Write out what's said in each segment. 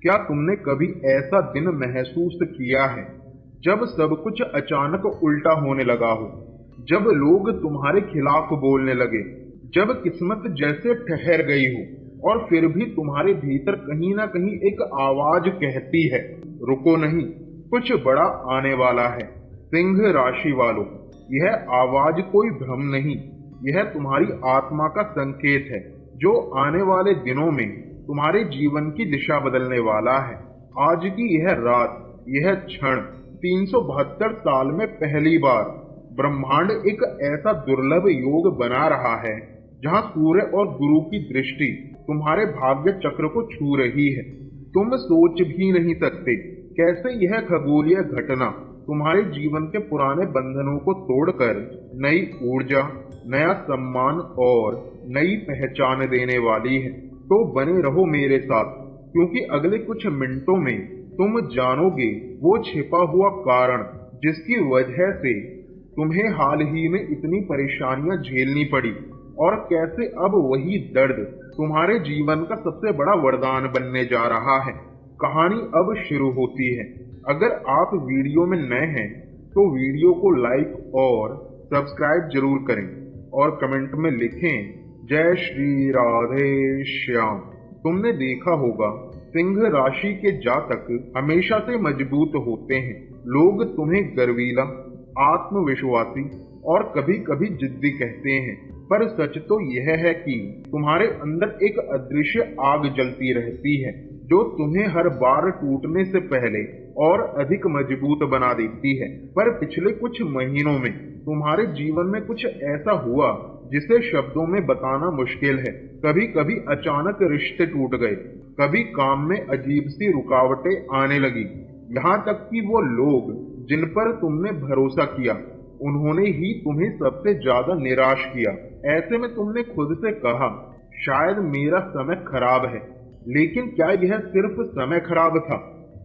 क्या तुमने कभी ऐसा दिन महसूस किया है जब सब कुछ अचानक उल्टा होने लगा हो, जब लोग तुम्हारे खिलाफ बोलने लगे, जब किस्मत जैसे ठहर गई हो और फिर भी तुम्हारे भीतर कहीं ना कहीं एक आवाज कहती है, रुको नहीं, कुछ बड़ा आने वाला है। सिंह राशि वालों, यह आवाज कोई भ्रम नहीं, यह तुम्हारी आत्मा का संकेत है जो आने वाले दिनों में तुम्हारे जीवन की दिशा बदलने वाला है। आज की यह रात, यह क्षण 372 साल में पहली बार ब्रह्मांड एक ऐसा दुर्लभ योग बना रहा है जहां सूर्य और गुरु की दृष्टि तुम्हारे भाग्य चक्र को छू रही है। तुम सोच भी नहीं सकते कैसे यह खगोलीय घटना तुम्हारे जीवन के पुराने बंधनों को तोड़कर नई ऊर्जा, नया सम्मान और नई पहचान देने वाली है। तो बने रहो मेरे साथ, क्योंकि अगले कुछ मिनटों में तुम जानोगे वो छिपा हुआ कारण जिसकी वजह से तुम्हें हाल ही में इतनी परेशानियां झेलनी पड़ी और कैसे अब वही दर्द तुम्हारे जीवन का सबसे बड़ा वरदान बनने जा रहा है। कहानी अब शुरू होती है। अगर आप वीडियो में नए हैं तो वीडियो को लाइक और सब्सक्राइब जरूर करें और कमेंट में लिखें जय श्री राधे श्याम। तुमने देखा होगा सिंह राशि के जातक हमेशा से मजबूत होते हैं। लोग तुम्हें गर्वीला, आत्मविश्वासी और कभी कभी जिद्दी कहते हैं, पर सच तो यह है कि तुम्हारे अंदर एक अदृश्य आग जलती रहती है जो तुम्हें हर बार टूटने से पहले और अधिक मजबूत बना देती है। पर पिछले कुछ महीनों में तुम्हारे जीवन में कुछ ऐसा हुआ जिसे शब्दों में बताना मुश्किल है। कभी कभी अचानक रिश्ते टूट गए, कभी काम में अजीब सी रुकावटें आने लगी, यहाँ तक कि वो लोग जिन पर तुमने भरोसा किया उन्होंने ही तुम्हें सबसे ज्यादा निराश किया। ऐसे में तुमने खुद से कहा, शायद मेरा समय खराब है। लेकिन क्या यह सिर्फ समय खराब था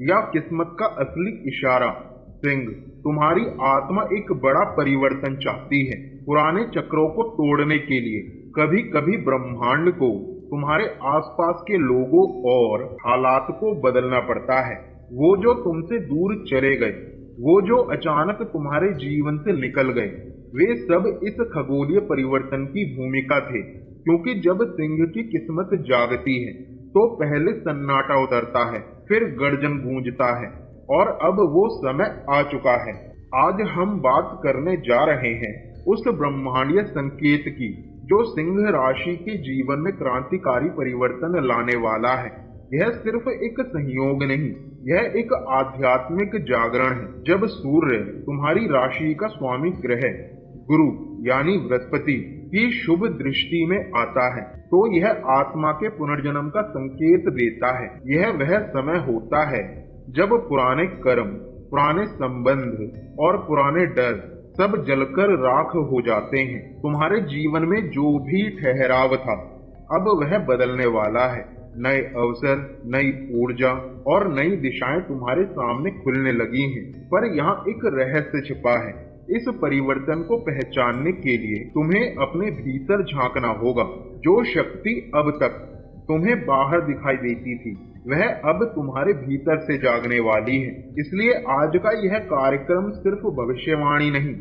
या किस्मत का असली इशारा? सिंह, तुम्हारी आत्मा एक बड़ा परिवर्तन चाहती है। पुराने चक्रों को तोड़ने के लिए कभी कभी ब्रह्मांड को तुम्हारे आसपास के लोगों और हालात को बदलना पड़ता है। वो जो तुमसे दूर चले गए, वो जो अचानक तुम्हारे जीवन से निकल गए, वे सब इस खगोलीय परिवर्तन की भूमिका थे। क्योंकि जब सिंह की किस्मत जागती है तो पहले सन्नाटा उतरता है, फिर गर्जन गूंजता है, और अब वो समय आ चुका है। आज हम बात करने जा रहे हैं उस ब्रह्मांडीय संकेत की जो सिंह राशि के जीवन में क्रांतिकारी परिवर्तन लाने वाला है। यह सिर्फ एक संयोग नहीं, यह एक आध्यात्मिक जागरण है। जब सूर्य तुम्हारी राशि का स्वामी ग्रह गुरु यानी बृहस्पति की शुभ दृष्टि में आता है तो यह आत्मा के पुनर्जन्म का संकेत देता है। यह वह समय होता है जब पुराने कर्म, पुराने संबंध और पुराने डर सब जलकर राख हो जाते हैं। तुम्हारे जीवन में जो भी ठहराव था अब वह बदलने वाला है। नए अवसर, नई ऊर्जा और नई दिशाएं तुम्हारे सामने खुलने लगी हैं। पर यहाँ एक रहस्य छिपा है। इस परिवर्तन को पहचानने के लिए तुम्हें अपने भीतर झांकना होगा। जो शक्ति अब तक तुम्हें बाहर दिखाई देती थी वह अब तुम्हारे भीतर से जागने वाली है। इसलिए आज का यह कार्यक्रम सिर्फ भविष्यवाणी नहीं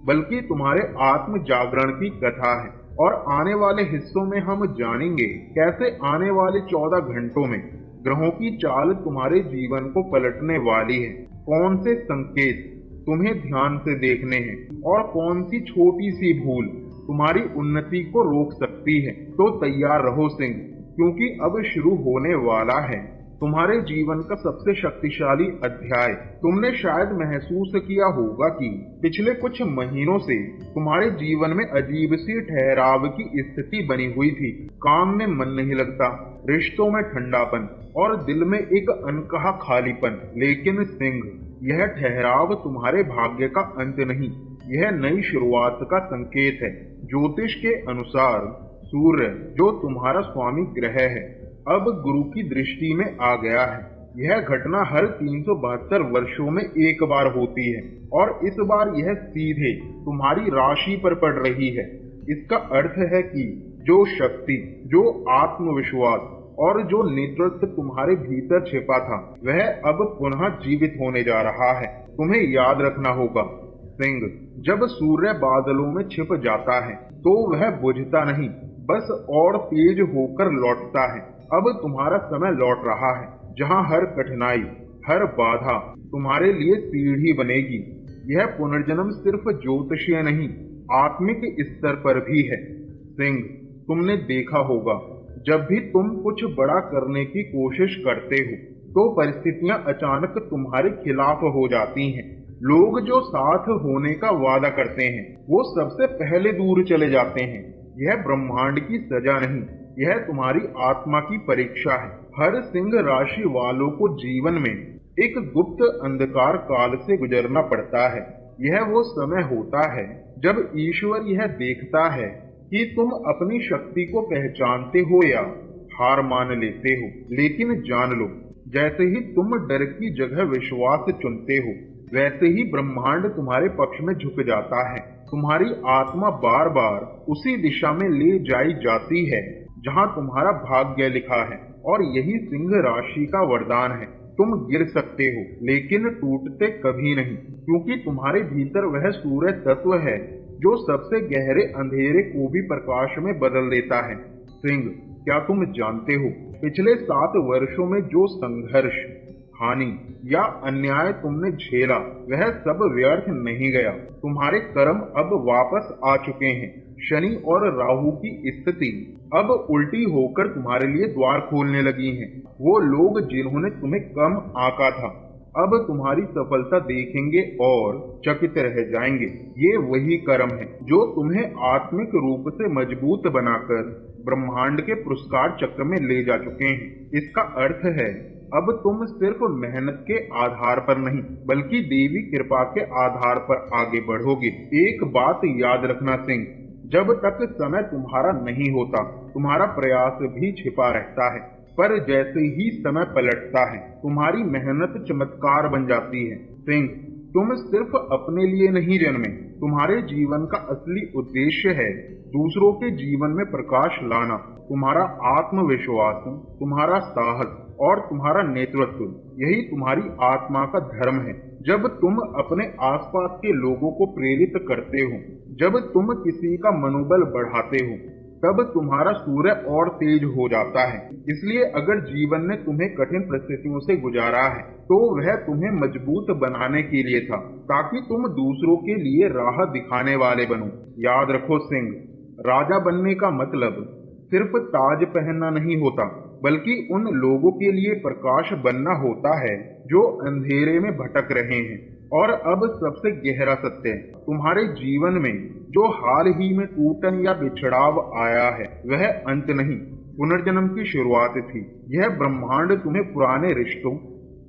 बल्कि तुम्हारे आत्म जागरण की कथा है। और आने वाले हिस्सों में हम जानेंगे कैसे आने वाले 14 घंटों में ग्रहों की चाल तुम्हारे जीवन को पलटने वाली है, कौन से संकेत तुम्हें ध्यान से देखने हैं और कौन सी छोटी सी भूल तुम्हारी उन्नति को रोक सकती है। तो तैयार रहो सिंह, क्योंकि अब शुरू होने वाला है तुम्हारे जीवन का सबसे शक्तिशाली अध्याय। तुमने शायद महसूस किया होगा कि पिछले कुछ महीनों से तुम्हारे जीवन में अजीब सी ठहराव की स्थिति बनी हुई थी। काम में मन नहीं लगता, रिश्तों में ठंडापन और दिल में एक अनकहा खालीपन। लेकिन सिंह, यह ठहराव तुम्हारे भाग्य का अंत नहीं, यह नई शुरुआत का संकेत है। ज्योतिष के अनुसार सूर्य जो तुम्हारा स्वामी ग्रह है अब गुरु की दृष्टि में आ गया है। यह घटना हर 372 वर्षों में एक बार होती है और इस बार यह सीधे तुम्हारी राशि पर पड़ रही है। इसका अर्थ है कि जो शक्ति, जो आत्मविश्वास और जो नेतृत्व तुम्हारे भीतर छिपा था वह अब पुनः जीवित होने जा रहा है। तुम्हें याद रखना होगा सिंह, जब सूर्य बादलों में छिप जाता है तो वह बुझता नहीं, बस और तेज होकर लौटता है। अब तुम्हारा समय लौट रहा है जहाँ हर कठिनाई, हर बाधा तुम्हारे लिए सीढ़ी बनेगी। यह पुनर्जन्म सिर्फ ज्योतिषीय नहीं, आत्मिक स्तर पर भी है। सिंह, तुमने देखा होगा जब भी तुम कुछ बड़ा करने की कोशिश करते हो तो परिस्थितियां अचानक तुम्हारे खिलाफ हो जाती हैं। लोग जो साथ होने का वादा करते हैं वो सबसे पहले दूर चले जाते हैं। यह ब्रह्मांड की सजा नहीं, यह तुम्हारी आत्मा की परीक्षा है। हर सिंह राशि वालों को जीवन में एक गुप्त अंधकार काल से गुजरना पड़ता है। यह वो समय होता है जब ईश्वर यह देखता है कि तुम अपनी शक्ति को पहचानते हो या हार मान लेते हो। लेकिन जान लो, जैसे ही तुम डर की जगह विश्वास चुनते हो वैसे ही ब्रह्मांड तुम्हारे पक्ष में झुक जाता है। तुम्हारी आत्मा बार बार उसी दिशा में ले जाई जाती है जहां तुम्हारा भाग्य लिखा है, और यही सिंह राशि का वरदान है। तुम गिर सकते हो लेकिन टूटते कभी नहीं, क्योंकि तुम्हारे भीतर वह सूर्य तत्व है जो सबसे गहरे अंधेरे को भी प्रकाश में बदल देता है। सिंह, क्या तुम जानते हो पिछले 7 वर्षों में जो संघर्ष, हानि या अन्याय तुमने झेला वह सब व्यर्थ नहीं गया। तुम्हारे कर्म अब वापस आ चुके हैं। शनि और राहु की स्थिति अब उल्टी होकर तुम्हारे लिए द्वार खोलने लगी हैं। वो लोग जिन्होंने तुम्हें कम आंका था अब तुम्हारी सफलता देखेंगे और चकित रह जाएंगे। ये वही कर्म है जो तुम्हें आत्मिक रूप से मजबूत बनाकर ब्रह्मांड के पुरस्कार चक्र में ले जा चुके हैं। इसका अर्थ है अब तुम सिर्फ मेहनत के आधार पर नहीं बल्कि देवी कृपा के आधार पर आगे बढ़ोगे। एक बात याद रखना सिंह, जब तक समय तुम्हारा नहीं होता तुम्हारा प्रयास भी छिपा रहता है, पर जैसे ही समय पलटता है तुम्हारी मेहनत चमत्कार बन जाती है। सिंह, तुम सिर्फ अपने लिए नहीं जन्मे, तुम्हारे जीवन का असली उद्देश्य है दूसरों के जीवन में प्रकाश लाना। तुम्हारा आत्मविश्वास, तुम्हारा साहस और तुम्हारा नेतृत्व, यही तुम्हारी आत्मा का धर्म है। जब तुम अपने आसपास के लोगों को प्रेरित करते हो, जब तुम किसी का मनोबल बढ़ाते हो, तब तुम्हारा सूर्य और तेज हो जाता है। इसलिए अगर जीवन ने तुम्हें कठिन परिस्थितियों से गुजारा है तो वह तुम्हें मजबूत बनाने के लिए था, ताकि तुम दूसरों के लिए राह दिखाने वाले बनो। याद रखो सिंह, राजा बनने का मतलब सिर्फ ताज पहनना नहीं होता, बल्कि उन लोगों के लिए प्रकाश बनना होता है जो अंधेरे में भटक रहे हैं। और अब सबसे गहरा सत्य, तुम्हारे जीवन में जो हाल ही में टूटन या बिछड़ाव आया है वह अंत नहीं, पुनर्जन्म की शुरुआत थी। यह ब्रह्मांड तुम्हें पुराने रिश्तों,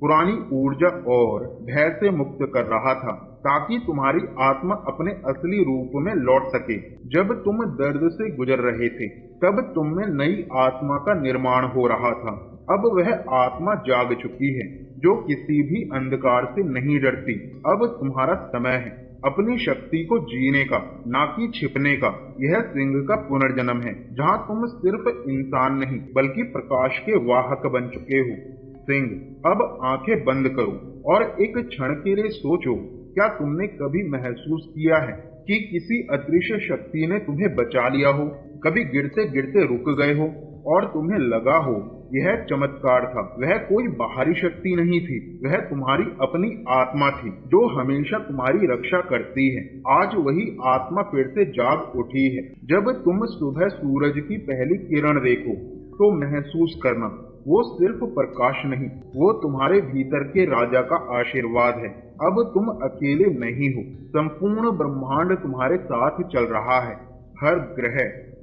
पुरानी ऊर्जा और भय से मुक्त कर रहा था, ताकि तुम्हारी आत्मा अपने असली रूप में लौट सके। जब तुम दर्द से गुजर रहे थे तब तुम में नई आत्मा का निर्माण हो रहा था। अब वह आत्मा जाग चुकी है जो किसी भी अंधकार से नहीं डरती। अब तुम्हारा समय है अपनी शक्ति को जीने का, ना कि छिपने का। यह सिंह का पुनर्जन्म है जहाँ तुम सिर्फ इंसान नहीं बल्कि प्रकाश के वाहक बन चुके हो। सिंह, अब आंखें बंद करो और एक क्षण के लिए सोचो, क्या तुमने कभी महसूस किया है कि किसी अदृश्य शक्ति ने तुम्हें बचा लिया हो? कभी गिरते गिरते रुक गए हो और तुम्हें लगा हो यह चमत्कार था? वह कोई बाहरी शक्ति नहीं थी, वह तुम्हारी अपनी आत्मा थी जो हमेशा तुम्हारी रक्षा करती है। आज वही आत्मा फिर से जाग उठी है। जब तुम सुबह सूरज की पहली किरण देखो तो महसूस करना वो सिर्फ प्रकाश नहीं, वो तुम्हारे भीतर के राजा का आशीर्वाद है। अब तुम अकेले नहीं हो, संपूर्ण ब्रह्मांड तुम्हारे साथ चल रहा है। हर ग्रह,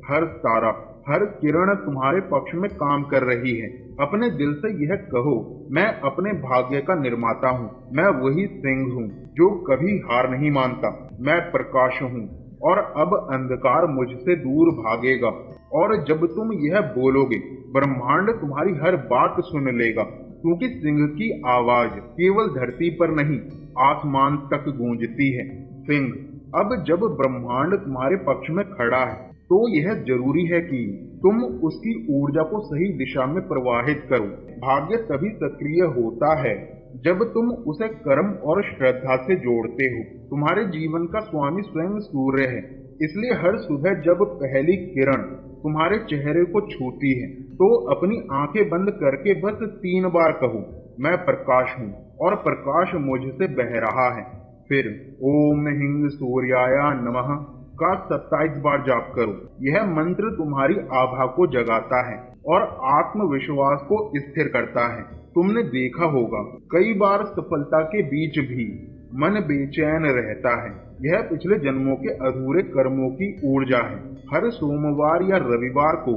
हर तारा, हर किरण तुम्हारे पक्ष में काम कर रही है। अपने दिल से यह कहो, मैं अपने भाग्य का निर्माता हूँ। मैं वही सिंह हूँ जो कभी हार नहीं मानता। मैं प्रकाश हूँ और अब अंधकार मुझसे दूर भागेगा। और जब तुम यह बोलोगे ब्रह्मांड तुम्हारी हर बात सुन लेगा, क्योंकि सिंह की आवाज केवल धरती पर नहीं आसमान तक गूंजती है। सिंह, अब जब ब्रह्मांड तुम्हारे पक्ष में खड़ा है तो यह जरूरी है कि तुम उसकी ऊर्जा को सही दिशा में प्रवाहित करो। भाग्य तभी सक्रिय होता है जब तुम उसे कर्म और श्रद्धा से जोड़ते हो। तुम्हारे जीवन का स्वामी स्वयं सूर्य है, इसलिए हर सुबह जब पहली किरण तुम्हारे चेहरे को छूती है तो अपनी आंखें बंद करके बस 3 बार कहो, मैं प्रकाश हूँ और प्रकाश मुझसे बह रहा है। फिर ओम ह्रीं सूर्याय नमः का 27 बार जाप करो। यह मंत्र तुम्हारी आभा को जगाता है और आत्मविश्वास को स्थिर करता है। तुमने देखा होगा कई बार सफलता के बीच भी मन बेचैन रहता है। यह पिछले जन्मों के अधूरे कर्मों की ऊर्जा है। हर सोमवार या रविवार को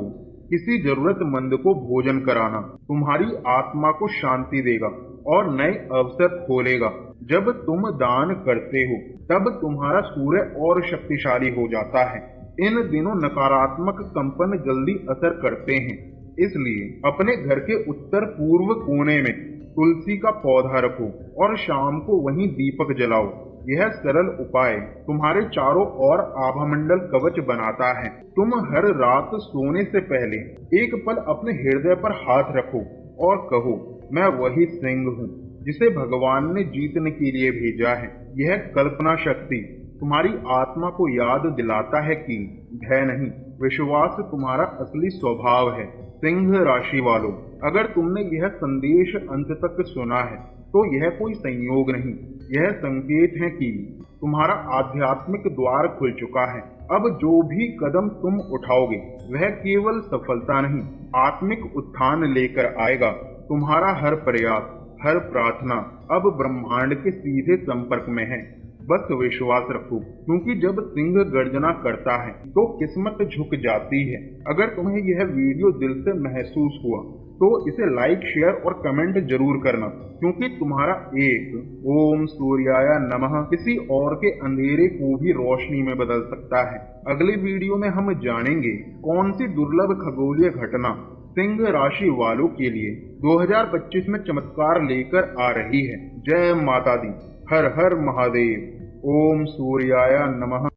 किसी जरूरतमंद को भोजन कराना तुम्हारी आत्मा को शांति देगा और नए अवसर खोलेगा। जब तुम दान करते हो तब तुम्हारा सूर्य और शक्तिशाली हो जाता है। इन दिनों नकारात्मक कंपन जल्दी असर करते हैं, इसलिए अपने घर के उत्तर पूर्व कोने में तुलसी का पौधा रखो और शाम को वहीं दीपक जलाओ। यह सरल उपाय तुम्हारे चारों ओर आभामंडल कवच बनाता है। तुम हर रात सोने से पहले एक पल अपने हृदय पर हाथ रखो और कहो, मैं वही सिंह हूँ जिसे भगवान ने जीतने के लिए भेजा है। यह कल्पना शक्ति तुम्हारी आत्मा को याद दिलाता है कि भय नहीं, विश्वास तुम्हारा असली स्वभाव है। सिंह राशि वालों, अगर तुमने यह संदेश अंत तक सुना है तो यह कोई संयोग नहीं, यह संकेत है कि तुम्हारा आध्यात्मिक द्वार खुल चुका है। अब जो भी कदम तुम उठाओगे वह केवल सफलता नहीं, आत्मिक उत्थान लेकर आएगा। तुम्हारा हर प्रयास, हर प्रार्थना अब ब्रह्मांड के सीधे संपर्क में है। बस विश्वास रखो, क्योंकि जब सिंह गर्जना करता है तो किस्मत झुक जाती है। अगर तुम्हें यह वीडियो दिल से महसूस हुआ तो इसे लाइक, शेयर और कमेंट जरूर करना, क्योंकि तुम्हारा एक ओम सूर्याय नमः किसी और के अंधेरे को भी रोशनी में बदल सकता है। अगली वीडियो में हम जानेंगे कौन सी दुर्लभ खगोलीय घटना सिंह राशि वालों के लिए 2025 में चमत्कार लेकर आ रही है। जय माता दी, हर हर महादेव। ओम सूर्याय नमः।